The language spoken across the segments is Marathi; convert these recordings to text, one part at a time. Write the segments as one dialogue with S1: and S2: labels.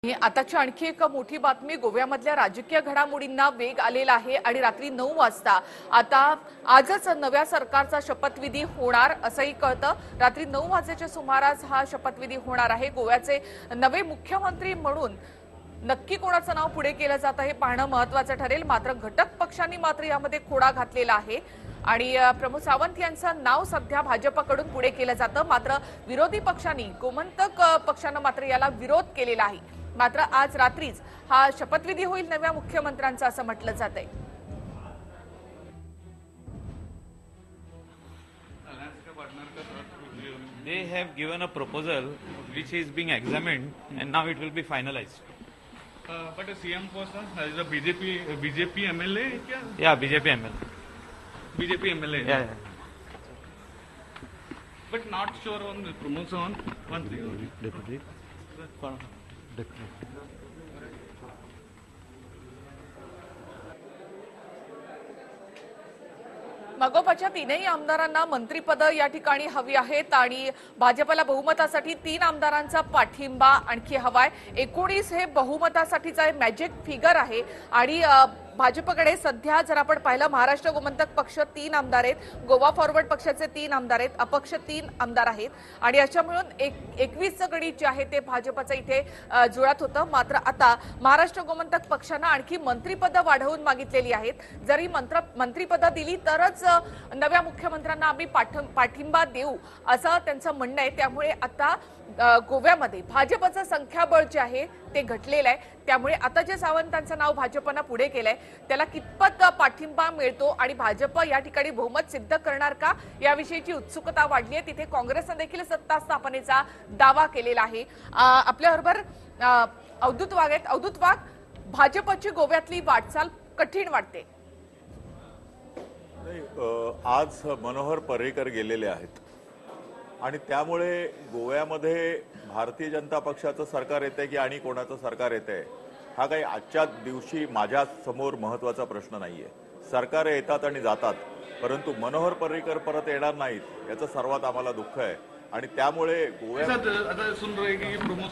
S1: आताची आणखी एक मोठी बातमी गोव्यामधल्या राजकीय घडामोडींना वेग आलेला आहे आणि रात्री 9 वाजता आता आजच नव्या सरकारचा शपथविधी होणार असंही कळतं। रात्री 9 वाजेच्या सुमारास हा शपथविधी होणार आहे। गोव्याचे नवे मुख्यमंत्री म्हणून नक्की कोणाचं नाव पुढे केलं जातं हे पाहणं महत्त्वाचं ठरेल। मात्र घटक पक्षांनी मात्र यामध्ये खोडा घातलेला आहे आणि प्रमोद सावंत यांचं नाव सध्या भाजपकडून पुढे केलं जातं। मात्र विरोधी पक्षांनी गोमंतक पक्षानं मात्र याला विरोध केलेला आहे। मात्र आज रात्रीच हा शपथविधी होईल नव्या मुख्यमंत्र्यांचा असं म्हटलं जातंय।
S2: They have given a proposal which is being examined and now it will be finalized.
S3: But a CM post is a BJP MLA क्या?
S2: Yeah, BJP MLA.
S3: BJP MLA.
S2: Yeah.
S3: But not sure on the promotion one thing.
S2: Deputy.
S1: मगोपाच्या तीनही आमदारांना मंत्रिपद या ठिकाणी हवी आहेत आणि भाजपला बहुमतासाठी 3 आमदारांचा पाठिंबा आणखी हवाय। 19 हे बहुमतासाठीचा मॅजिक फिगर आहे आणि भाजपकडे सध्या जर आपण पाहिलं महाराष्ट्र गोमंतक पक्ष 3 आमदार आहेत, गोवा फॉरवर्ड पक्षाचे 3 आमदार आहेत, अपक्ष 3 आमदार आहेत आणि अशा मिळून 21 गणित जे आहे ते भाजपचं इथे जुळत होतं। मात्र आता महाराष्ट्र गोमंतक पक्षानं आणखी मंत्रिपद वाढवून मागितलेली आहेत। जरी मंत्रिपद दिली तरच नव्या मुख्यमंत्र्यांना आम्ही पाठिंबा देऊ असं त्यांचं म्हणणं आहे। त्यामुळे आता गोव्यामध्ये भाजपचं संख्याबळ जे आहे ते घटलेलं आहे। त्यामुळे आता जे सावंतांचं नाव भाजपनं पुढे केलंय त्याला कितपत पाठिंबा मिळतो आणि भाजप या ठिकाणी बहुमत सिद्ध करणार का याविषयीची उत्सुकता वाढली आहे। तिथे काँग्रेसने देखील सत्ता स्थापनेचा दावा केलेला आहे। आपल्याबरोबर अवधूत वाघ आहेत। अवधूत वाघ, भाजपची गोव्यातली वाटचाल कठीण वाटते।
S4: आज मनोहर पर्रीकर गेलेले आहेत आणि त्यामुळे गोव्यामध्ये भारतीय जनता पक्षाचं सरकार येते की आणि कोणाचं सरकार येते हा काही आजच्या दिवशी माझ्या समोर महत्त्वाचा प्रश्न नाहीये। सरकार येतात आणि जातात, परंतु मनोहर पर्रीकर परत येणार नाहीत याचं सर्वात आम्हाला दुःख आहे आणि त्यामुळे गोव्यात
S3: आता सुन रहे कि प्रमोद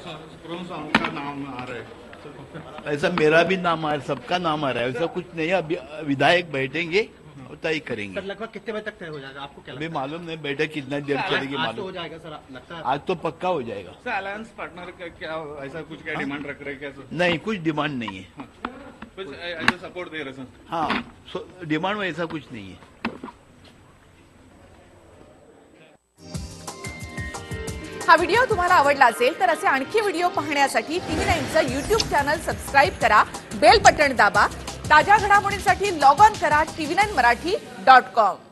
S3: का नाम आ रहा है।
S5: ऐसा मेरा भी नाम आ रहा है, सबका नाम आ रहा है, ऐसा कुछ नहीं है। अभी विधायक बैठेंगे तय करेंगे।
S6: सर लगभग कितने बजे तक तय हो जाएगा आपको क्या लगता है?
S5: अभी मालूम नहीं बैठक कितना देर चलेगी,
S6: आज तो
S5: मालूम
S6: हो जाएगा सर, लगता है
S5: आज तो पक्का हो जाएगा।
S3: सर अलायंस पार्टनर का क्या ऐसा कुछ क्या डिमांड रख रहे हैं क्या सर?
S5: नहीं, कुछ डिमांड नहीं है।
S3: कुछ ऐसा सपोर्ट दे रहे सर?
S5: हाँ, डिमांड में ऐसा कुछ नहीं है।
S1: हा व्हिडिओ तुम्हाला आवडला असेल तर असे आणखी व्हिडिओ पाहण्यासाठी TV9चं YouTube चॅनल सबस्क्राइब करा, बेल बटन दाबा। ताज्या घडामोडींसाठी लॉग ऑन करा tv9marathi.com।